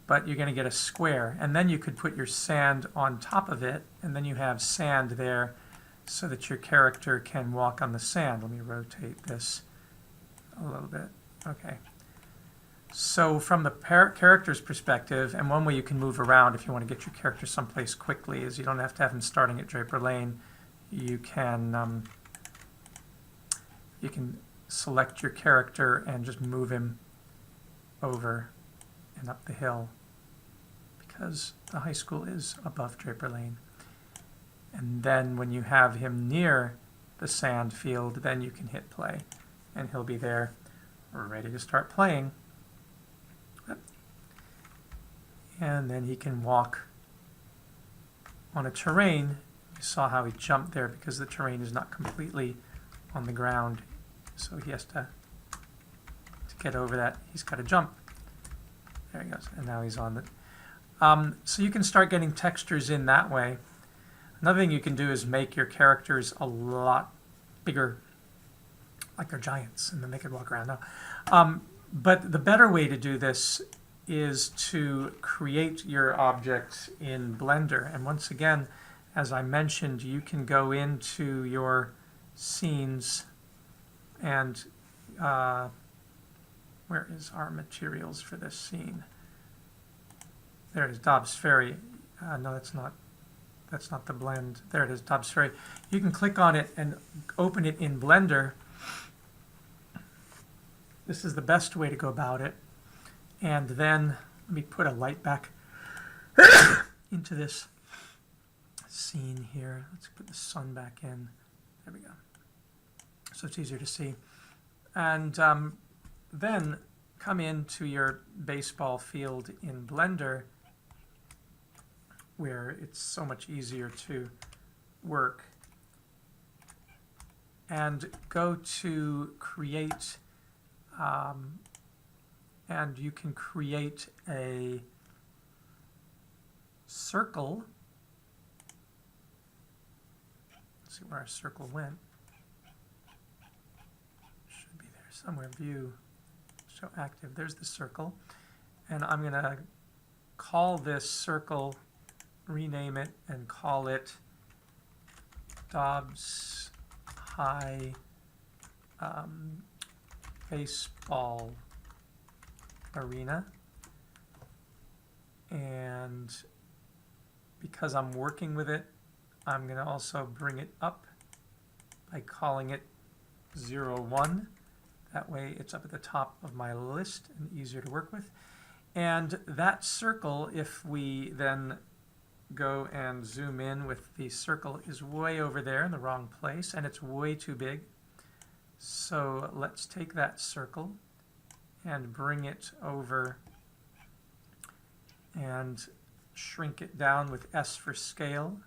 but you're going to get a square. And then you could put your sand on top of it, and then you have sand there so that your character can walk on the sand. Let me rotate this a little bit. Okay. So from the character's perspective, and one way you can move around if you want to get your character someplace quickly is you don't have to have him starting at Draper Lane. You can select your character and just move him over and up the hill because the high school is above Draper Lane. And then when you have him near the sand field, then you can hit play and he'll be there ready to start playing. And then he can walk on a terrain. You saw how he jumped there because the terrain is not completely on the ground. So he has to get over that. He's got to jump. There he goes. And now he's on the... so you can start getting textures in that way. Another thing you can do is make your characters a lot bigger, like they're giants, and then they could walk around. No. But the better way to do this is to create your objects in Blender. And once again, as I mentioned, you can go into your scenes and where is our materials for this scene? There it is, Dobbs Ferry. No, that's not the blend. There it is, Dobbs Ferry. You can click on it and open it in Blender. This is the best way to go about it. And then let me put a light back into this scene here. Let's put the sun back in. There we go. So it's easier to see. And then come into your baseball field in Blender where it's so much easier to work. And go to create and you can create a circle. Let's see where our circle went. Should be there somewhere. View, show active. There's the circle. And I'm going to call this circle, rename it, and call it Dobbs High Baseball Arena. And because I'm working with it, I'm going to also bring it up by calling it 01. That way it's up at the top of my list and easier to work with. And that circle, if we then go and zoom in with the circle, is way over there in the wrong place and it's way too big. So let's take that circle and bring it over and shrink it down with S for scale.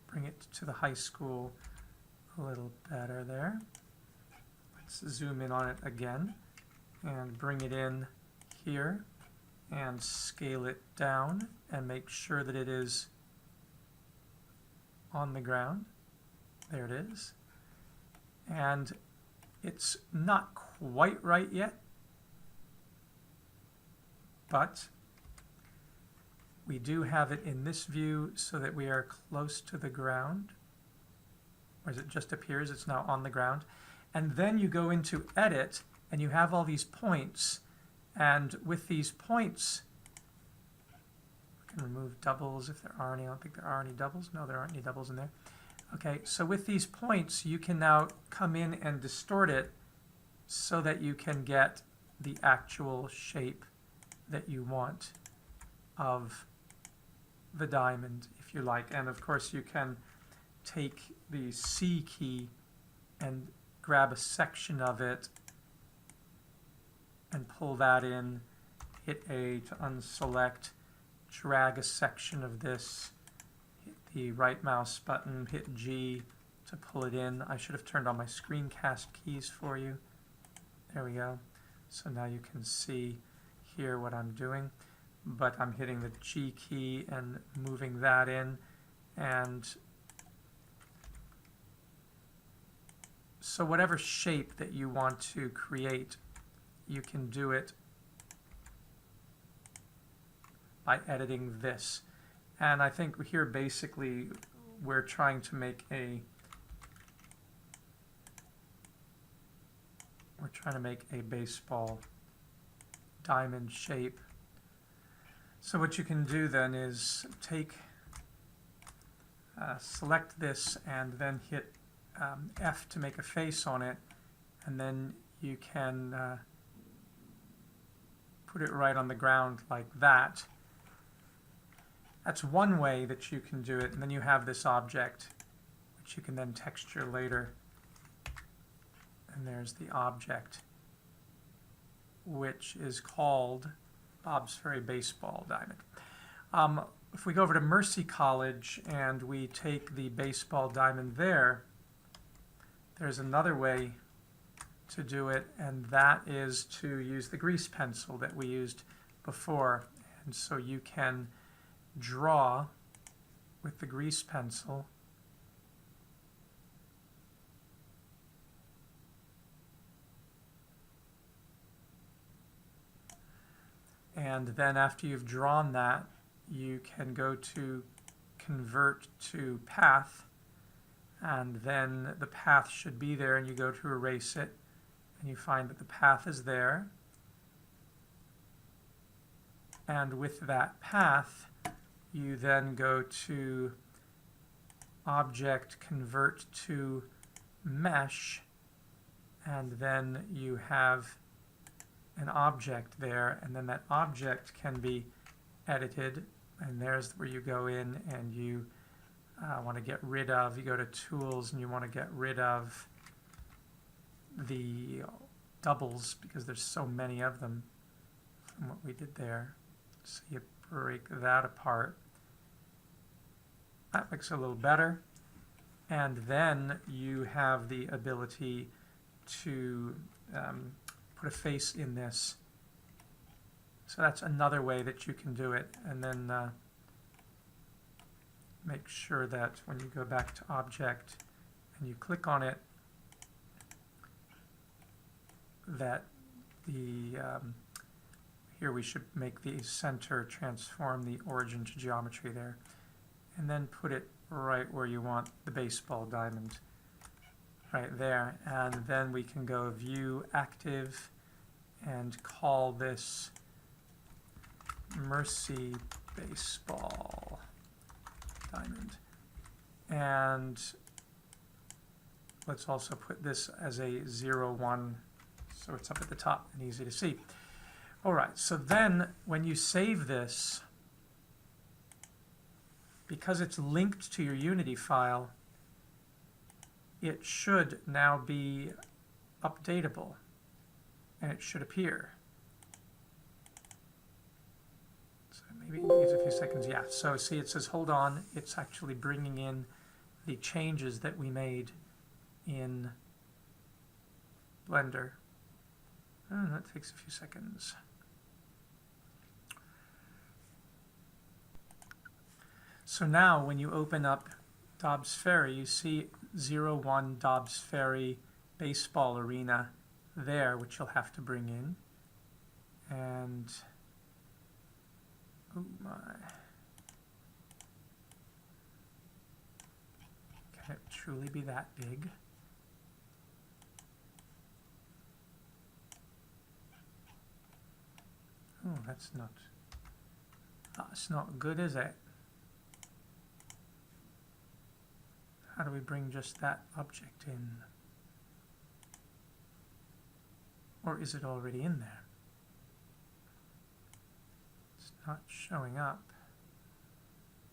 Bring it to the high school a little better there. Let's zoom in on it again and bring it in here and scale it down and make sure that it is on the ground. There it is. And it's not quite right yet, but we do have it in this view so that we are close to the ground. Or as it just appears, it's now on the ground. And then you go into Edit, and you have all these points. And with these points, we can remove doubles if there are any. I don't think there are any doubles. No, there aren't any doubles in there. Okay, so with these points, you can now come in and distort it so that you can get the actual shape that you want of the diamond, if you like. And of course, you can take the C key and grab a section of it and pull that in, hit A to unselect, drag a section of this, hit the right mouse button, hit G to pull it in. I should have turned on my screencast keys for you. There we go. So now you can see here what I'm doing, but I'm hitting the G key and moving that in. And so whatever shape that you want to create, you can do it by editing this. And I think here basically we're trying to make a baseball diamond shape. So what you can do then is select this and then hit F to make a face on it, and then you can put it right on the ground like that. That's one way that you can do it, and then you have this object which you can then texture later. And there's the object, which is called Dobbs Ferry Baseball Diamond. If we go over to Mercy College and we take the baseball diamond there, there's another way to do it, and that is to use the grease pencil that we used before. And so you can draw with the grease pencil and then after you've drawn that, you can go to convert to path, and then the path should be there, and you go to erase it, and you find that the path is there. And with that path, you then go to Object, Convert to Mesh, and then you have an object there, and then that object can be edited, and there's where you go in and you want to get rid of, you go to Tools and you want to get rid of the doubles because there's so many of them from what we did there. So you break that apart. That looks a little better. And then you have the ability to put a face in this. So that's another way that you can do it. And then make sure that when you go back to Object and you click on it, that the here we should make the center transform the origin to geometry there, and then put it right where you want the baseball diamond, right there. And then we can go View Active and call this Mercy Baseball Diamond. And let's also put this as a 0, 1, so it's up at the top and easy to see. All right, so then when you save this, because it's linked to your Unity file, it should now be updatable, and it should appear. So maybe it needs a few seconds. Yeah, so see, it says hold on. It's actually bringing in the changes that we made in Blender. Oh, that takes a few seconds. So now when you open up Dobbs Ferry, you see 01 Dobbs Ferry Baseball Arena there, which you'll have to bring in. And, oh my. Can it truly be that big? Oh, that's not good, is it? How do we bring just that object in? Or is it already in there? It's not showing up.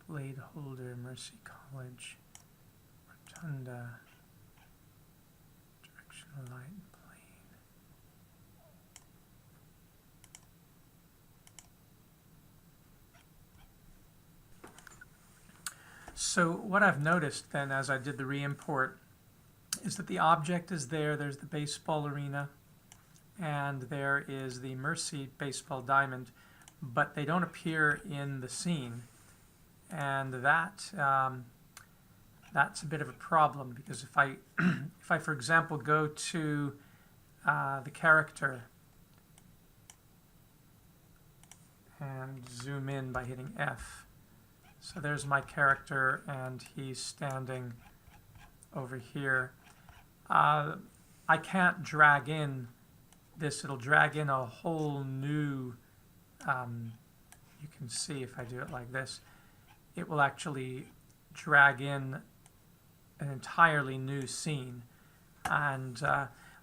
Blade holder, Mercy College, Rotunda, directional light, plane. So what I've noticed then as I did the re-import is that the object is there, there's the baseball arena, and there is the Mercy baseball diamond, but they don't appear in the scene. And that that's a bit of a problem, because if I if I, for example, go to the character and zoom in by hitting F. So there's my character, and he's standing over here. I can't drag in this. It'll drag in a whole new, you can see if I do it like this, it will actually drag in an entirely new scene. And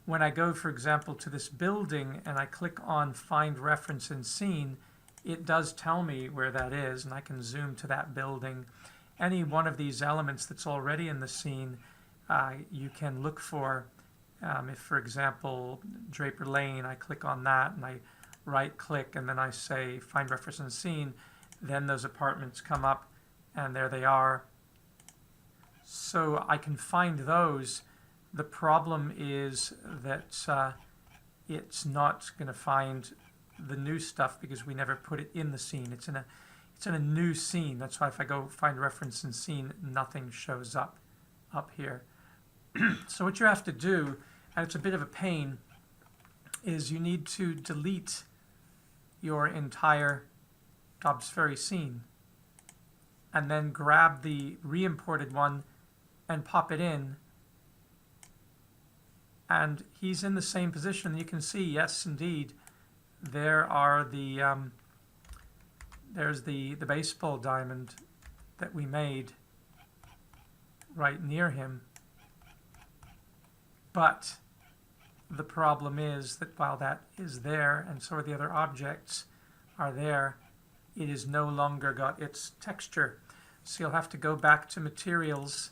when I go, for example, to this building and I click on Find Reference in Scene, it does tell me where that is, and I can zoom to that building. Any one of these elements that's already in the scene, you can look for. If, for example, Draper Lane, I click on that and I right-click and then I say Find Reference in Scene, then those apartments come up and there they are. So I can find those. The problem is that it's not going to find the new stuff because we never put it in the scene. It's in a new scene. That's why if I go Find Reference in Scene, nothing shows up here. So what you have to do, and it's a bit of a pain, is you need to delete your entire Dobbs Ferry scene and then grab the re-imported one and pop it in, and he's in the same position. You can see, yes, indeed, there are there's the baseball diamond that we made right near him. But the problem is that while that is there, and so are the other objects are there, it is no longer got its texture. So you'll have to go back to Materials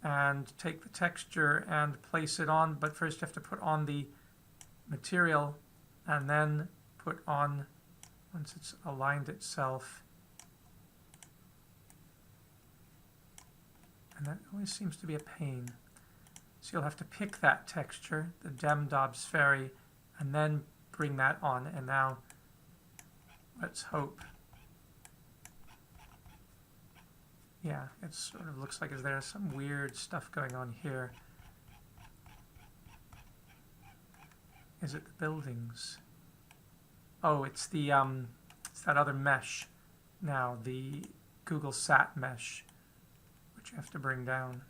and take the texture and place it on, but first you have to put on the material and then put on, once it's aligned itself. And that always seems to be a pain. So you'll have to pick that texture, the Dobbs Ferry, and then bring that on. And now, let's hope. Yeah, it sort of looks like there's some weird stuff going on here. Is it the buildings? Oh, it's the it's that other mesh now, the Google Sat mesh, which you have to bring down.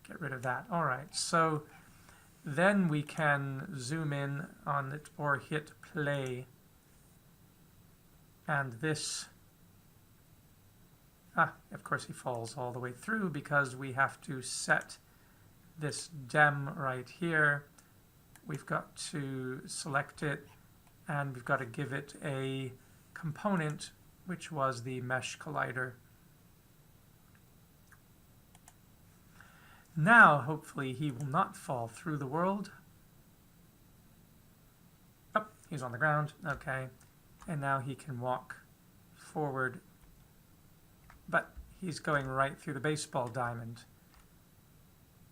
Get rid of that. All right, so then we can zoom in on it or hit play. And this, of course he falls all the way through because we have to set this dem right here. We've got to select it and we've got to give it a component, which was the mesh collider. Now, hopefully, he will not fall through the world. Oh, he's on the ground. Okay. And now he can walk forward. But he's going right through the baseball diamond,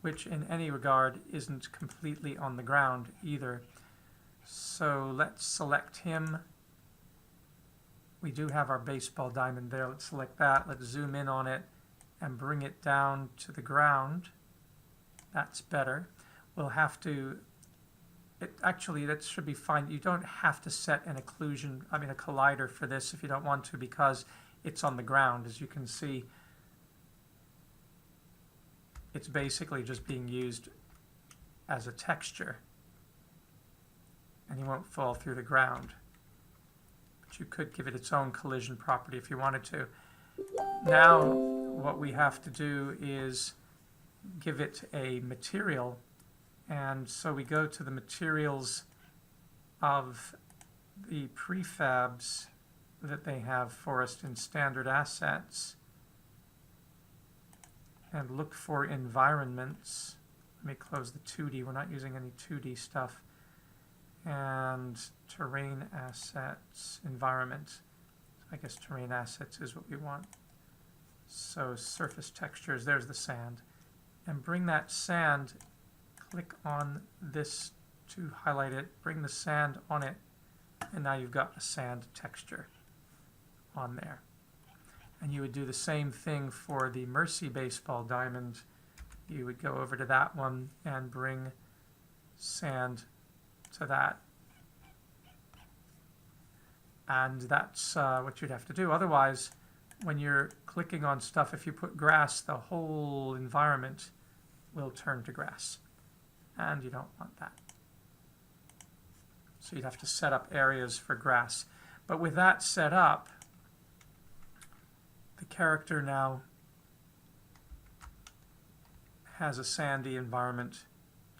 which in any regard isn't completely on the ground either. So let's select him. We do have our baseball diamond there. Let's select that. Let's zoom in on it and bring it down to the ground. That's better. We'll have to, actually that should be fine. You don't have to set an occlusion, a collider for this if you don't want to, because it's on the ground. As you can see, it's basically just being used as a texture. And he won't fall through the ground. But you could give it its own collision property if you wanted to. Now, what we have to do is give it a material, and so we go to the materials of the prefabs that they have for us in standard assets and look for environments. Let me close the 2D. We're not using any 2D stuff. And terrain assets, environment. I guess terrain assets is what we want. So surface textures, there's the sand. And bring that sand, click on this to highlight it, bring the sand on it, and now you've got a sand texture on there. And you would do the same thing for the Mercy baseball diamond. You would go over to that one and bring sand to that. And that's what you'd have to do. Otherwise, when you're clicking on stuff, if you put grass, the whole environment will turn to grass. And you don't want that. So you'd have to set up areas for grass. But with that set up, the character now has a sandy environment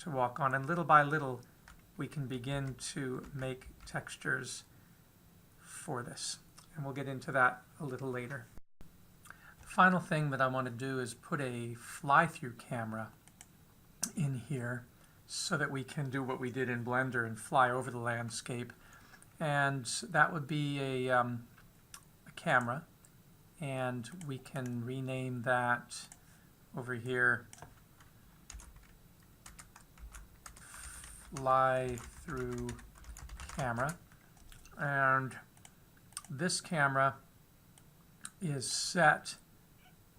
to walk on. And little by little, we can begin to make textures for this. And we'll get into that a little later. The final thing that I want to do is put a fly-through camera in here so that we can do what we did in Blender and fly over the landscape. And that would be a camera, and we can rename that over here fly-through camera. And this camera is set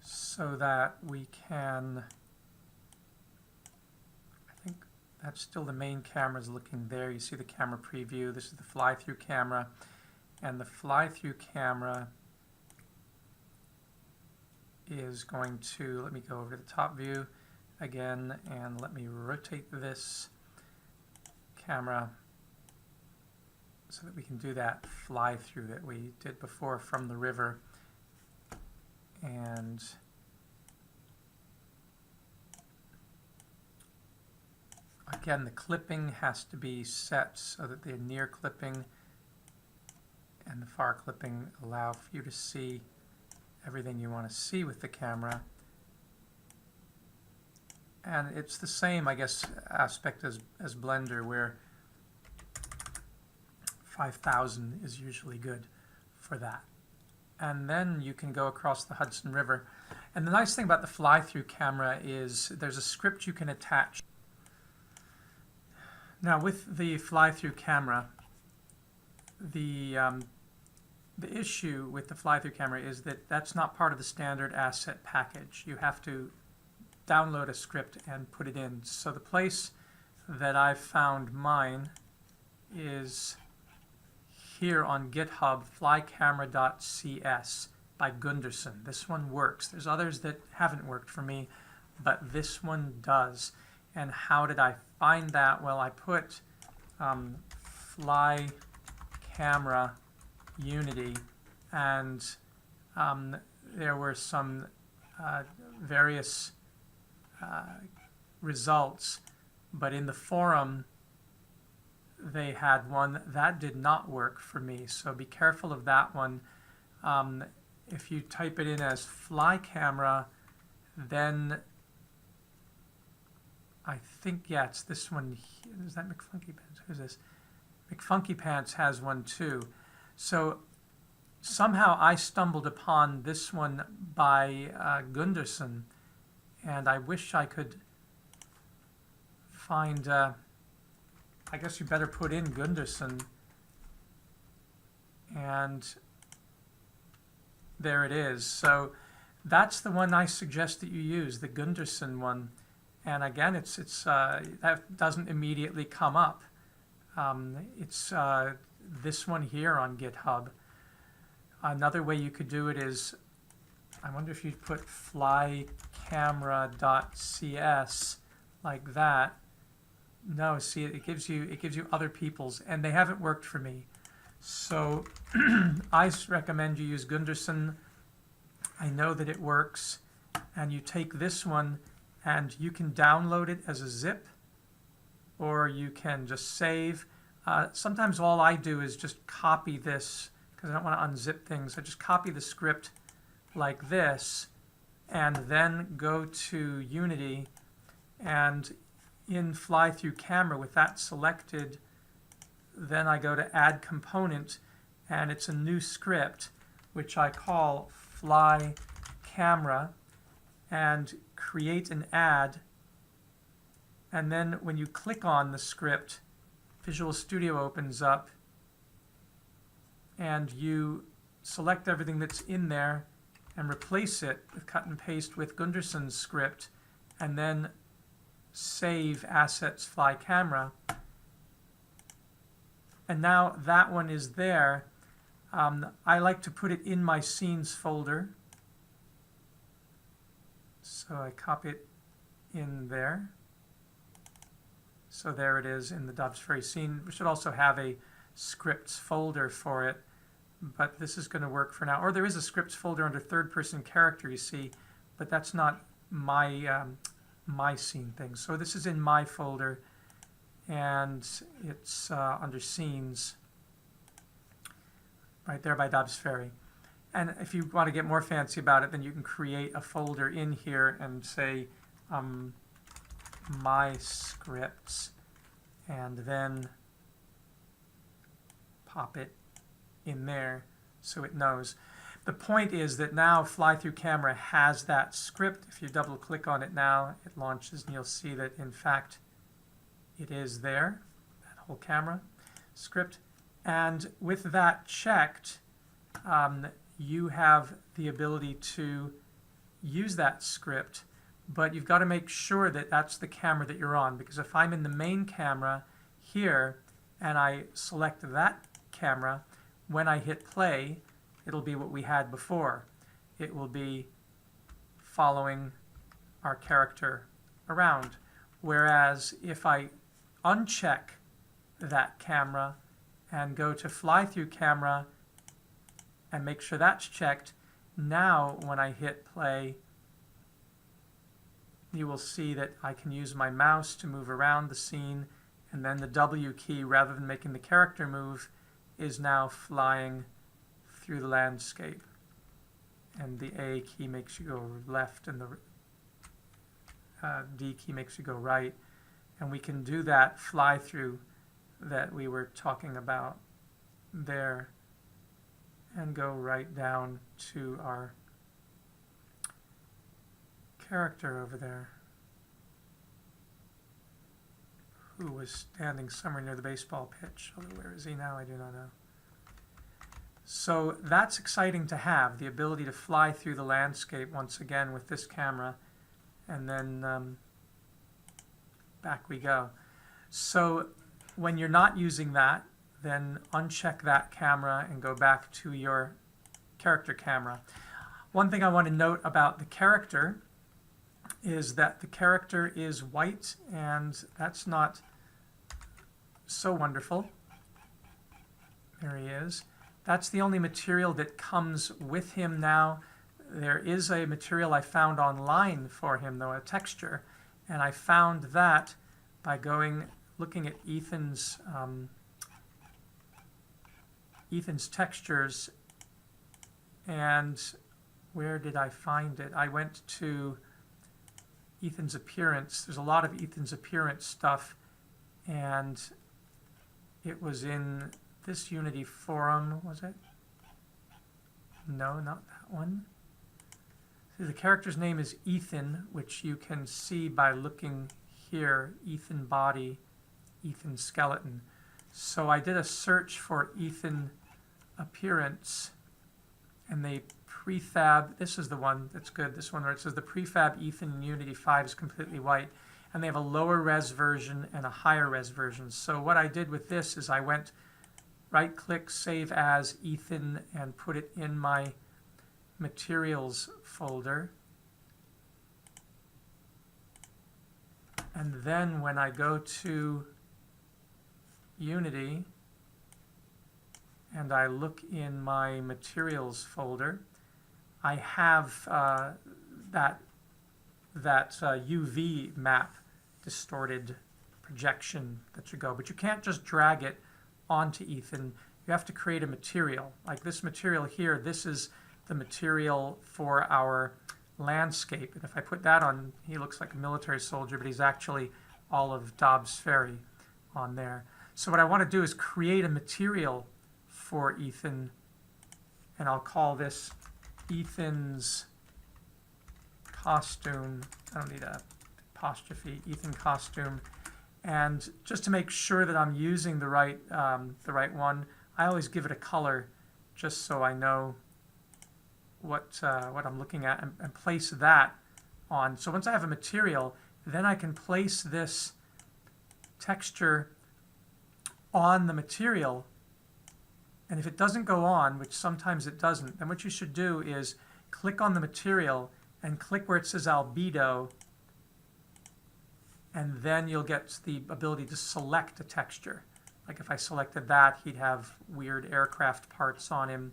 so that we can, I think that's still the main camera is looking there. You see the camera preview. This is the fly-through camera. And the fly-through camera is going to, let me go over to the top view again, and let me rotate this camera so that we can do that fly-through that we did before from the river. And again, the clipping has to be set so that the near clipping and the far clipping allow for you to see everything you want to see with the camera. And it's the same, I guess, aspect as Blender, where 5,000 is usually good for that. And then you can go across the Hudson River. And the nice thing about the fly-through camera is there's a script you can attach. Now with the fly-through camera, the issue with the fly-through camera is that that's not part of the standard asset package. You have to download a script and put it in. So the place that I've found mine is here on GitHub, flycamera.cs by Gunderson. This one works. There's others that haven't worked for me, but this one does. And how did I find that? Well, I put fly camera Unity, and there were some various results, but in the forum they had one that did not work for me, so be careful of that one. If you type it in as fly camera, then I think, yeah, it's this one. Is that McFunky Pants? Who's this? McFunky Pants has one too. So somehow I stumbled upon this one by Gunderson, and I wish I could find, I guess you better put in Gunderson, and there it is. So that's the one I suggest that you use, the Gunderson one. And again, it's that doesn't immediately come up. It's this one here on GitHub. Another way you could do it is, I wonder if you'd put flycamera.cs like that. No, see, it gives you other people's, and they haven't worked for me. So I recommend you use Gunderson. I know that it works, and you take this one and you can download it as a zip, or you can just save. Sometimes all I do is just copy this, because I don't want to unzip things. I just copy the script like this, and then go to Unity, and in fly-through camera with that selected, then I go to add component, and it's a new script which I call fly camera, and create an add. And then when you click on the script, Visual Studio opens up, and you select everything that's in there and replace it with cut and paste with Gunderson's script, and then save assets fly camera. And now that one is there, I like to put it in my scenes folder. So I copy it in there. So there it is in the Dobbs Ferry scene. We should also have a scripts folder for it, but this is going to work for now. Or there is a scripts folder under third person character, you see, but that's not my my scene thing. So this is in my folder, and it's under scenes right there by Dobbs Ferry. And if you want to get more fancy about it, then you can create a folder in here and say my scripts, and then pop it in there so it knows. The point is that now Fly Through Camera has that script. If you double click on it now, it launches and you'll see that in fact it is there, that whole camera script. And with that checked, you have the ability to use that script, but you've got to make sure that that's the camera that you're on, because if I'm in the main camera here and I select that camera, when I hit play, it'll be what we had before. It will be following our character around. Whereas if I uncheck that camera and go to Fly Through Camera and make sure that's checked, now when I hit play, you will see that I can use my mouse to move around the scene, and then the W key, rather than making the character move, is now flying through the landscape. And the A key makes you go left, and the D key makes you go right. And we can do that fly through that we were talking about there, and go right down to our character over there, who was standing somewhere near the baseball pitch. Although where is he now, I do not know. So that's exciting to have, the ability to fly through the landscape once again with this camera, and then back we go. So when you're not using that, then uncheck that camera and go back to your character camera. One thing I want to note about the character is that the character is white, and that's not so wonderful. There he is. That's the only material that comes with him now. There is a material I found online for him, though, a texture, and I found that by looking at Ethan's textures. And where did I find it? I went to Ethan's appearance. There's a lot of Ethan's appearance stuff, and it was in this Unity forum, was it? No, not that one. See, the character's name is Ethan, which you can see by looking here, Ethan body, Ethan skeleton. So I did a search for Ethan appearance, and they prefab, this is the one that's good, this one where it says the prefab Ethan in Unity 5 is completely white, and they have a lower res version and a higher res version. So what I did with this is I went right click, save as Ethan, and put it in my materials folder. And then when I go to Unity and I look in my materials folder, I have that UV map distorted projection that should go. But you can't just drag it onto Ethan. You have to create a material. Like this material here, this is the material for our landscape. And if I put that on, he looks like a military soldier, but he's actually all of Dobbs Ferry on there. So what I want to do is create a material for Ethan, and I'll call this Ethan's costume. I don't need a apostrophe, Ethan costume. And just to make sure that I'm using the right one, I always give it a color just so I know what I'm looking at, and place that on. So once I have a material, then I can place this texture on the material And if it doesn't go on, which sometimes it doesn't, then what you should do is click on the material and click where it says albedo, and then you'll get the ability to select a texture. Like if I selected that, he'd have weird aircraft parts on him.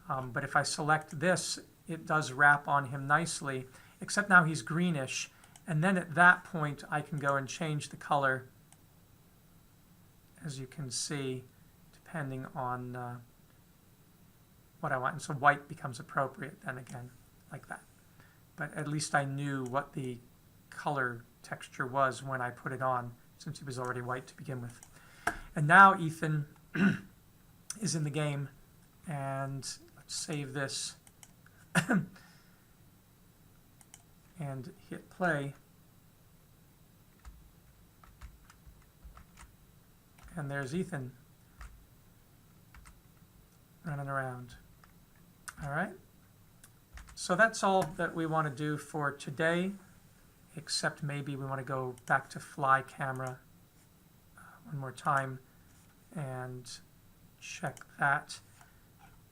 But if I select this, it does wrap on him nicely, except now he's greenish. And then at that point, I can go and change the color, as you can see, depending on what I want. And so white becomes appropriate then again, like that. But at least I knew what the color texture was when I put it on, since he was already white to begin with. And now Ethan is in the game, and let's save this and hit play. And there's Ethan running around. All right. So that's all that we want to do for today, except maybe we want to go back to fly camera one more time and check that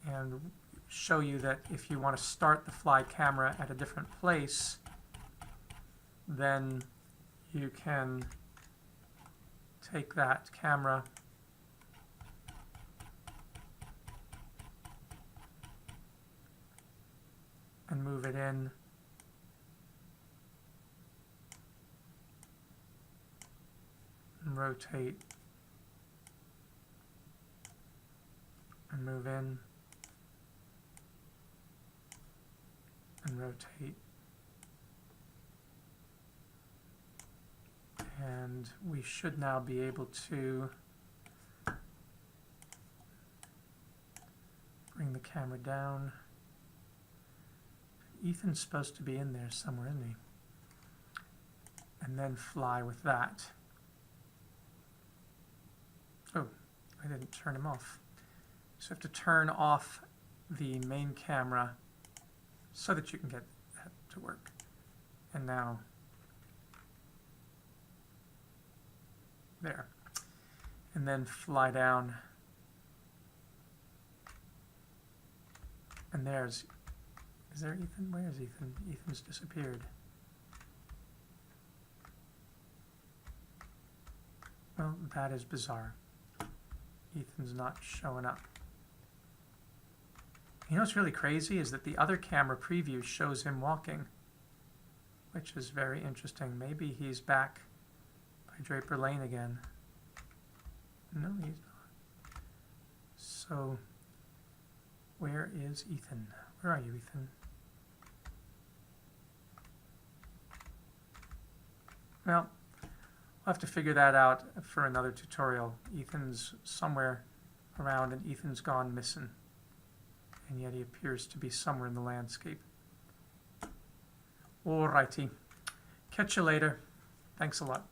and show you that if you want to start the fly camera at a different place, then you can take that camera and move it in and rotate and move in and rotate, and we should now be able to bring the camera down. Ethan's supposed to be in there somewhere, isn't he? And then fly with that. Oh, I didn't turn him off. So you have to turn off the main camera so that you can get that to work. And now, there. And then fly down. And there's, is there Ethan? Where is Ethan? Ethan's disappeared. Well, that is bizarre. Ethan's not showing up. You know what's really crazy is that the other camera preview shows him walking, which is very interesting. Maybe he's back by Draper Lane again. No, he's not. So, where is Ethan? Where are you, Ethan? Well, we'll have to figure that out for another tutorial. Ethan's somewhere around and Ethan's gone missing. And yet he appears to be somewhere in the landscape. Alrighty. Catch you later. Thanks a lot.